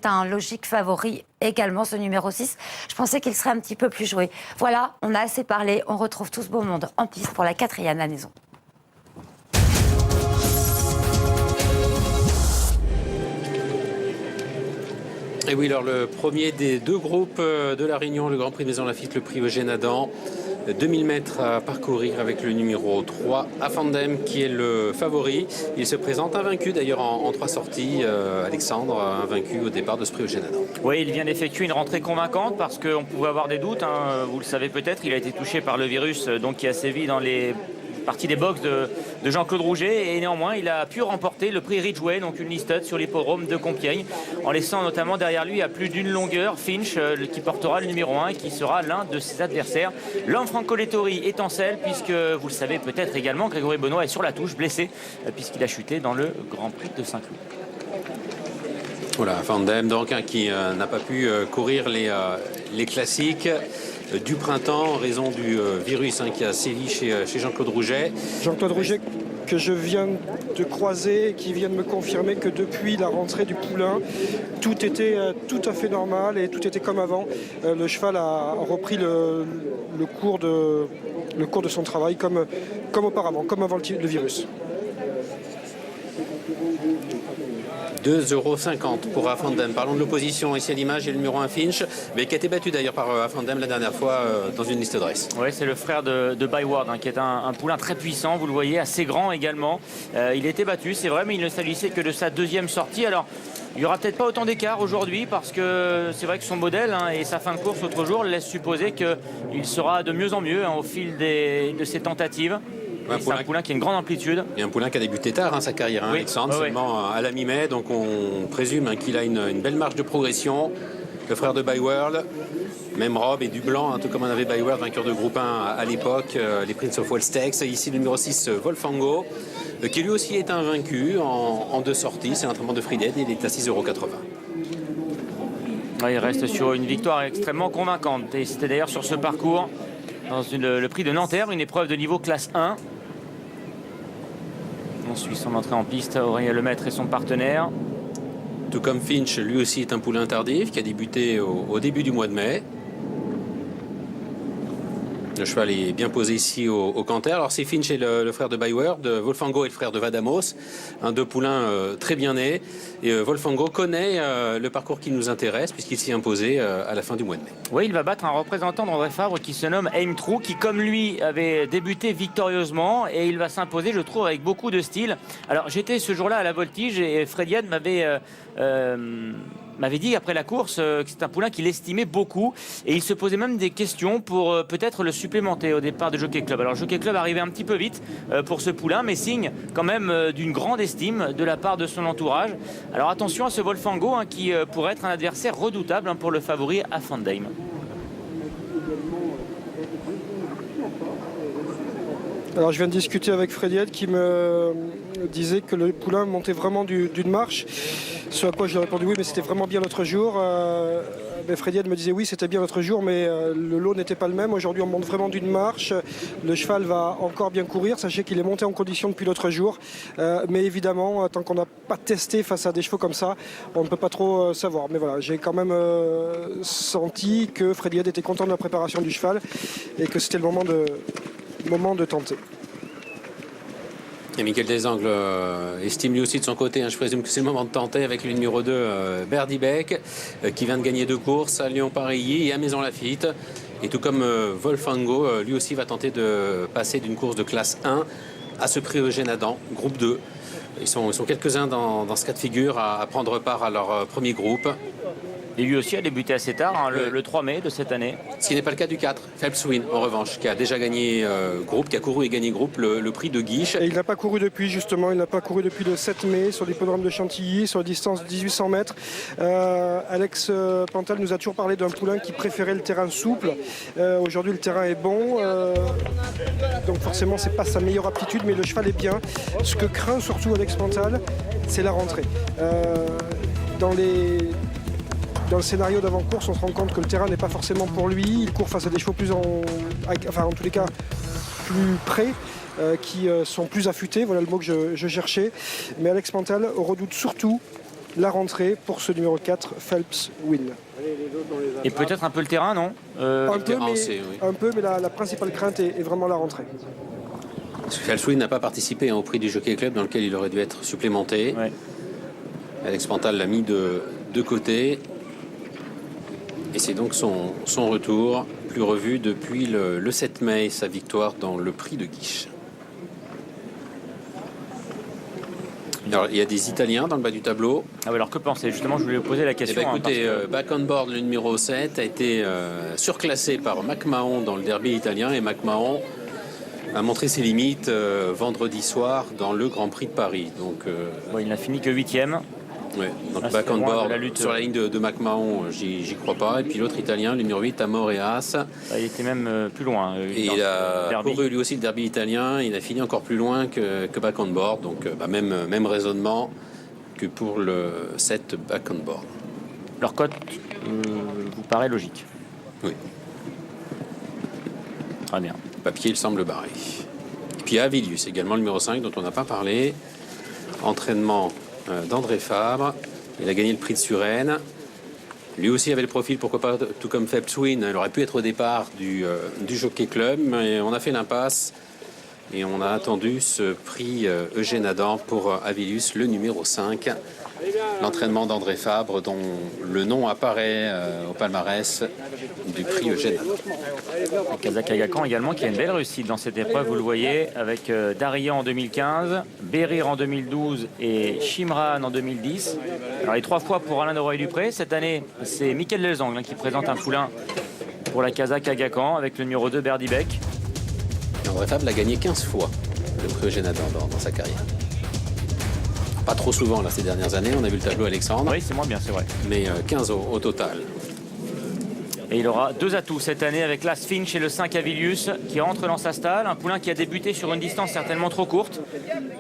un logique favori également, ce numéro 6. Je pensais qu'il serait un petit peu plus joué. Voilà, on a assez parlé. On retrouve tout ce beau monde en piste pour la 4e Lannéson. Et oui, alors le premier des 2 groupes de la Réunion, le Grand Prix de Maison Lafitte, le prix Eugène Adam. 2000 mètres à parcourir avec le numéro 3, Affandem, qui est le favori. Il se présente invaincu d'ailleurs en 3 sorties. Alexandre, invaincu au départ de ce prix Eugène Adam. Oui, il vient d'effectuer une rentrée convaincante parce qu'on pouvait avoir des doutes. Vous le savez peut-être, il a été touché par le virus donc, qui a sévi dans les partie des box de Jean-Claude Rouget, et néanmoins il a pu remporter le prix Ridgeway, donc une listed sur l'hippodrome de Compiègne, en laissant notamment derrière lui à plus d'une longueur Finch qui portera le numéro 1 et qui sera l'un de ses adversaires. L'homme Franco Lettori est en selle, puisque vous le savez peut-être également, Grégory Benoît est sur la touche, blessé, puisqu'il a chuté dans le Grand Prix de Saint-Cloud. Voilà, Affandem donc qui n'a pas pu courir les classiques du printemps en raison du virus qui a sévi chez Jean-Claude Rouget. Jean-Claude Rouget que je viens de croiser, qui vient de me confirmer que depuis la rentrée du poulain, tout était tout à fait normal et tout était comme avant. Le cheval a repris le cours de son travail comme auparavant, comme avant le virus. 2,50 € pour Affandem. Parlons de l'opposition ici à l'image, il y a le numéro 1 Finch, mais qui a été battu d'ailleurs par Affandem la dernière fois dans une liste dress. Oui, c'est le frère de Byward qui est un poulain très puissant, vous le voyez, assez grand également. Il a été battu, c'est vrai, mais il ne s'agissait que de sa 2e sortie. Alors, il n'y aura peut-être pas autant d'écart aujourd'hui parce que c'est vrai que son modèle et sa fin de course l'autre jour laissent supposer qu'il sera de mieux en mieux au fil de ses tentatives. C'est un poulain qui a une grande amplitude. Il y a un poulain qui a débuté tard sa carrière, oui. Alexandre, seulement à la mi-mai, donc on présume qu'il a une belle marge de progression. Le frère de Byworld, même robe et du blanc, tout comme on avait Byworld, vainqueur de groupe 1 à l'époque, les Prince of Wales Stakes. Ici le numéro 6, Wolfango, qui lui aussi est invaincu en 2 sorties. C'est l'entraînement de Friedhead, il est à 6,80 €. Il reste sur une victoire extrêmement convaincante. Et c'était d'ailleurs sur ce parcours, dans le prix de Nanterre, une épreuve de niveau classe 1. On suit son entrée en piste, Aurélien Lemaître et son partenaire. Tout comme Finch, lui aussi est un poulain tardif qui a débuté au début du mois de mai. Le cheval est bien posé ici au canter. Alors c'est Finch et le frère de Byward, Wolfango et le frère de Vadamos, 2 poulains très bien nés. Et Wolfango connaît le parcours qui nous intéresse puisqu'il s'y est imposé à la fin du mois de mai. Oui, il va battre un représentant d'André Fabre qui se nomme Aim True, qui comme lui avait débuté victorieusement, et il va s'imposer, je trouve, avec beaucoup de style. Alors j'étais ce jour-là à la Voltige et Frédiade m'avait dit après la course que c'est un poulain qu'il estimait beaucoup, et il se posait même des questions pour peut-être le supplémenter au départ de Jockey Club. Alors Jockey Club arrivait un petit peu vite pour ce poulain, mais signe quand même d'une grande estime de la part de son entourage. Alors attention à ce Wolfango qui pourrait être un adversaire redoutable pour le favori Affandem. Alors je viens de discuter avec Frédiette qui me disait que le poulain montait vraiment d'une marche. Ce à quoi je lui ai répondu oui, mais c'était vraiment bien l'autre jour. Frédiette me disait oui, c'était bien l'autre jour, mais le lot n'était pas le même. Aujourd'hui on monte vraiment d'une marche. Le cheval va encore bien courir. Sachez qu'il est monté en condition depuis l'autre jour. Mais évidemment, tant qu'on n'a pas testé face à des chevaux comme ça, on ne peut pas trop savoir. Mais voilà, j'ai quand même senti que Frédiette était content de la préparation du cheval et que c'était le moment de tenter. Et Michael Desangles estime lui aussi de son côté, je présume que c'est le moment de tenter avec le numéro 2, Berdy Beck, qui vient de gagner 2 courses à Lyon-Parilly et à Maison Lafitte. Et tout comme Wolfango, lui aussi va tenter de passer d'une course de classe 1 à ce prix Eugène Adam, groupe 2. Ils sont quelques-uns dans ce cas de figure à prendre part à leur premier groupe. Et lui aussi a débuté assez tard, le 3 mai de cette année. Ce qui n'est pas le cas du 4, Phelps Win, en revanche, qui a déjà gagné groupe, qui a couru et gagné groupe le prix de Guiche. Et il n'a pas couru depuis, justement, il n'a pas couru depuis le 7 mai sur l'hippodrome de Chantilly, sur la distance de 1800 mètres. Alex Pantal nous a toujours parlé d'un poulain qui préférait le terrain souple. Aujourd'hui, le terrain est bon, donc forcément, c'est pas sa meilleure aptitude, mais le cheval est bien. Ce que craint surtout Alex Pantal, c'est la rentrée. Dans le scénario d'avant-course, on se rend compte que le terrain n'est pas forcément pour lui. Il court face à des chevaux en tous les cas, plus près, qui sont plus affûtés. Voilà le mot que je cherchais. Mais Alex Pantal redoute surtout la rentrée pour ce numéro 4, Phelps Win. Et peut-être un peu le terrain, non Un peu, mais la principale crainte est vraiment la rentrée. Parce que Phelps Win n'a pas participé au prix du Jockey Club dans lequel il aurait dû être supplémenté. Ouais. Alex Pantal l'a mis de côté. Et c'est donc son retour, plus revu depuis le 7 mai, sa victoire dans le prix de Guiche. Alors, il y a des Italiens dans le bas du tableau. Ah oui, alors que pensez? Justement, je voulais vous poser la Eh question. ben, écoutez, parce que- Back on Board, le numéro 7, a été surclassé par McMahon dans le derby italien. Et McMahon a montré ses limites vendredi soir dans le Grand Prix de Paris. Donc, il n'a fini que 8e. ouais, donc Ah, Back c'est on loin de Board, la lutte. sur la ligne de McMahon, j'y crois pas. Et puis l'autre Italien, le numéro 8, Amoreas. Il était même plus loin. Et dans il ce a derby. couru lui aussi le derby italien. Il a fini encore plus loin que Back on Board. Donc même raisonnement que pour le 7 Back on Board. Leur cote vous paraît logique? Oui. Très bien. Papier, il semble barré. Et puis Avilius, également le numéro 5, dont on n'a pas parlé. Entraînement d'André Fabre. Il a gagné le prix de Suresnes. Lui aussi avait le profil, pourquoi pas, tout comme Phelps Win. Il aurait pu être au départ du Jockey Club, mais on a fait l'impasse. Et on a attendu ce prix Eugène Adam pour Avilius, le numéro 5. L'entraînement d'André Fabre, dont le nom apparaît au palmarès du prix Eugène Adam. Kazakh Agacan également qui a une belle réussite dans cette épreuve, vous le voyez, avec Daria en 2015, Bérir en 2012 et Shimran en 2010. Alors les 3 fois pour Alain de Roy-Dupré. Cette année, c'est Mickaël Lezangle qui présente un poulain pour la Kazakh Agacan avec le numéro 2 Berdy Beck. André Fabre l'a gagné 15 fois, le prix Eugène Adam dans sa carrière. Pas trop souvent là, ces dernières années, on a vu le tableau Alexandre, Oui, c'est moins bien, c'est vrai. mais 15 au total. Et il aura 2 atouts cette année avec l'As Finch et le 5 Avilius qui rentre dans sa stalle. Un poulain qui a débuté sur une distance certainement trop courte.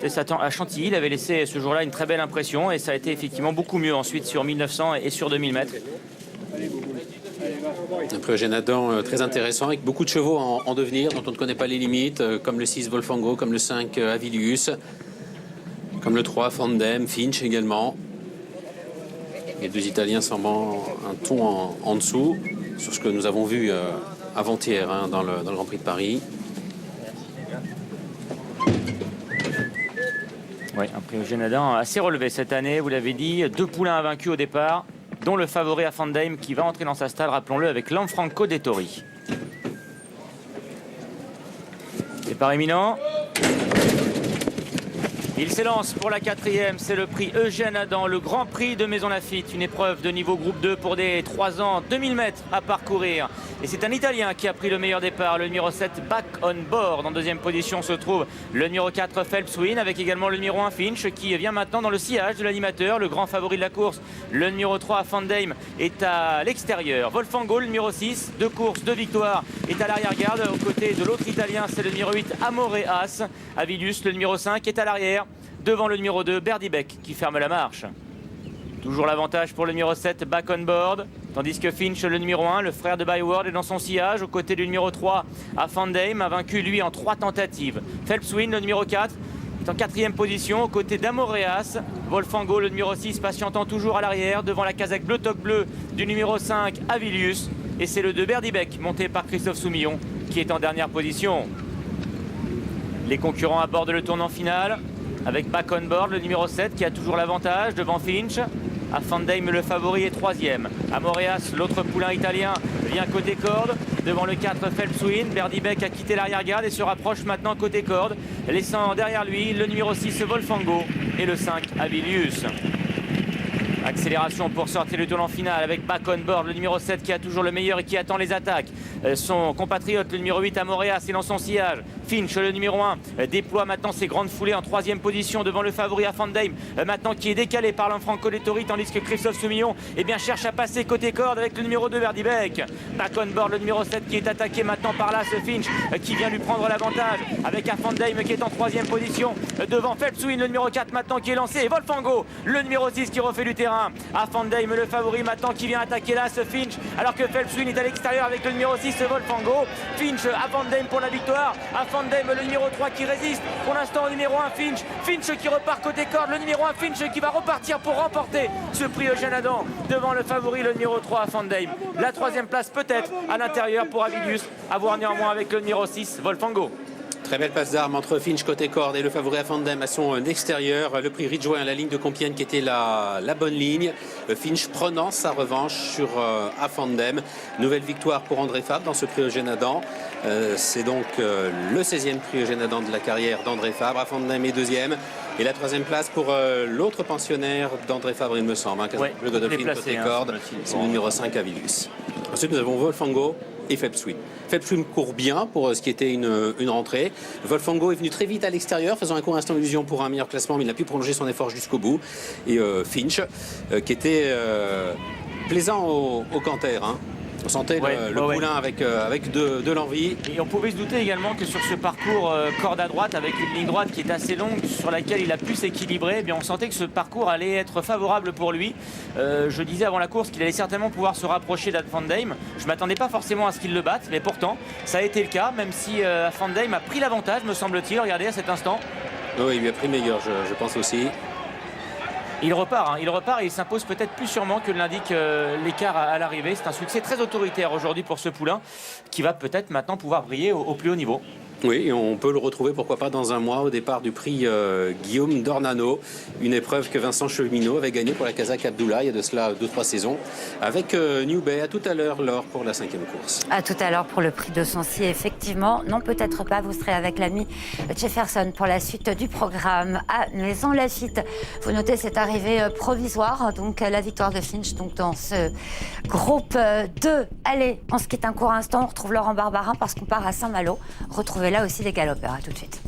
Et à Chantilly, il avait laissé ce jour-là une très belle impression et ça a été effectivement beaucoup mieux ensuite sur 1900 et sur 2000 mètres. Un prix Eugène Adam très intéressant, avec beaucoup de chevaux en devenir, dont on ne connaît pas les limites, comme le 6 Wolfango, comme le 5 Avilius, comme le 3 Fandem, Finch également. Les 2 Italiens semblant un ton en dessous, sur ce que nous avons vu avant-hier dans le Grand Prix de Paris. Oui, un prix Eugène Adam assez relevé cette année, vous l'avez dit. 2 poulains invaincus au départ, dont le favori à Fandheim qui va entrer dans sa stalle, rappelons-le, avec Lanfranco Dettori. Départ imminent. Il s'élance pour la 4e, c'est le prix Eugène Adam, le Grand Prix de Maison Lafitte, une épreuve de niveau groupe 2 pour des 3 ans, 2000 mètres à parcourir. Et c'est un Italien qui a pris le meilleur départ, le numéro 7 Back on Board. En 2e position se trouve le numéro 4 Phelps Win, avec également le numéro 1 Finch qui vient maintenant dans le sillage de l'animateur, le grand favori de la course. Le numéro 3 Fandheim est à l'extérieur. Wolfango, le numéro 6, 2 courses, 2 victoires, est à l'arrière-garde. Aux côtés de l'autre Italien, c'est le numéro 8 Amoreas. Avilius, le numéro 5, est à l'arrière. Devant le numéro 2, Berdy Beck qui ferme la marche. Toujours l'avantage pour le numéro 7, Back on Board. Tandis que Finch, le numéro 1, le frère de Byword, est dans son sillage. Aux côtés du numéro 3, à Fandheim, a vaincu lui en 3 tentatives. Phelps Win, le numéro 4, est en 4e position. Aux côtés d'Amoreas. Wolfango, le numéro 6, patientant toujours à l'arrière. Devant la casaque bleu toque bleu du numéro 5, Avilius. Et c'est le 2, Berdy Beck, monté par Christophe Soumillon, qui est en dernière position. Les concurrents abordent le tournant final. Avec Back on Board, le numéro 7 qui a toujours l'avantage devant Finch. À Fandheim, le favori est 3e. Amoreas, l'autre poulain italien, vient côté corde. Devant le 4 Phelps Win, Berdy Beck a quitté l'arrière-garde et se rapproche maintenant côté corde, laissant derrière lui le numéro 6 Wolfango et le 5 Avilius. Accélération pour sortir du tournant final avec Back on Board, le numéro 7 qui a toujours le meilleur et qui attend les attaques. Son compatriote, le numéro 8 Amoreas, est dans son sillage. Finch, le numéro 1, déploie maintenant ses grandes foulées en 3e position devant le favori à Fandheim, maintenant qui est décalé par Lanfranco Dettori, tandis que Christophe Soumillon cherche à passer côté corde avec le numéro 2 Berdy Beck. Back on Board, le numéro 7 qui est attaqué maintenant par là, ce Finch qui vient lui prendre l'avantage avec Fandheim qui est en 3e position devant Phelps Win, le numéro 4 maintenant qui est lancé, et Wolfango, le numéro 6 qui refait du terrain. À Fandheim, le favori maintenant qui vient attaquer là, ce Finch, alors que Phelps Win est à l'extérieur avec le numéro 6 Wolfango. Finch à Fandheim pour la victoire. À Van Damme, le numéro 3 qui résiste pour l'instant au numéro 1 Finch. Finch qui repart côté corde, le numéro 1 Finch qui va repartir pour remporter ce prix Eugène Adam devant le favori, le numéro 3 Van Damme. La troisième place peut-être à l'intérieur pour Avidius, à voir néanmoins avec le numéro 6 Wolfango. Très belle passe d'armes entre Finch côté corde et le favori à Van Damme à son extérieur. Le prix Ridgeway à la ligne de Compiègne qui était la bonne ligne. Finch prenant sa revanche sur à Van Damme. Nouvelle victoire pour André Fabre dans ce prix Eugène Adam. C'est donc le 16e prix Eugène Adam de la carrière d'André Fabre. Van Damme est deuxième. Et la troisième place pour l'autre pensionnaire d'André Fabre, il me semble. Le Godolphin côté corde. C'est le numéro 5 Avidius. Ensuite, nous avons Wolfango et Febswim. Febswim court bien pour ce qui était une rentrée. Wolfango est venu très vite à l'extérieur, faisant un court instant illusion pour un meilleur classement, mais il a pu prolonger son effort jusqu'au bout. Et Finch, qui était plaisant au canter. Hein. On sentait le poulain avec de l'envie. Et on pouvait se douter également que sur ce parcours corde à droite, avec une ligne droite qui est assez longue, sur laquelle il a pu s'équilibrer, eh bien on sentait que ce parcours allait être favorable pour lui. Je disais avant la course qu'il allait certainement pouvoir se rapprocher d'Van Damme. Je ne m'attendais pas forcément à ce qu'il le batte, mais pourtant, ça a été le cas, même si Van Damme a pris l'avantage, me semble-t-il. Regardez à cet instant. Oui, il lui a pris meilleur, je pense aussi. Il repart et il s'impose peut-être plus sûrement que l'indique l'écart à l'arrivée. C'est un succès très autoritaire aujourd'hui pour ce poulain qui va peut-être maintenant pouvoir briller au plus haut niveau. Oui, et on peut le retrouver, pourquoi pas, dans un mois au départ du prix Guillaume d'Ornano, une épreuve que Vincent Cheminot avait gagnée pour la Kazakh Abdullah il y a de cela 2-3 saisons, avec New Bay. À tout à l'heure, Laure, pour la 5e course. À tout à l'heure pour le prix de Sancy, effectivement. Non, peut-être pas, vous serez avec l'ami Jefferson pour la suite du programme à Maison-Lafitte. Vous notez cette arrivée provisoire, donc la victoire de Finch donc dans ce groupe 2. Allez, on se quitte un court instant, on retrouve Laurent Barbarin parce qu'on part à Saint-Malo. Retrouvez là aussi les galopeurs. À tout de suite.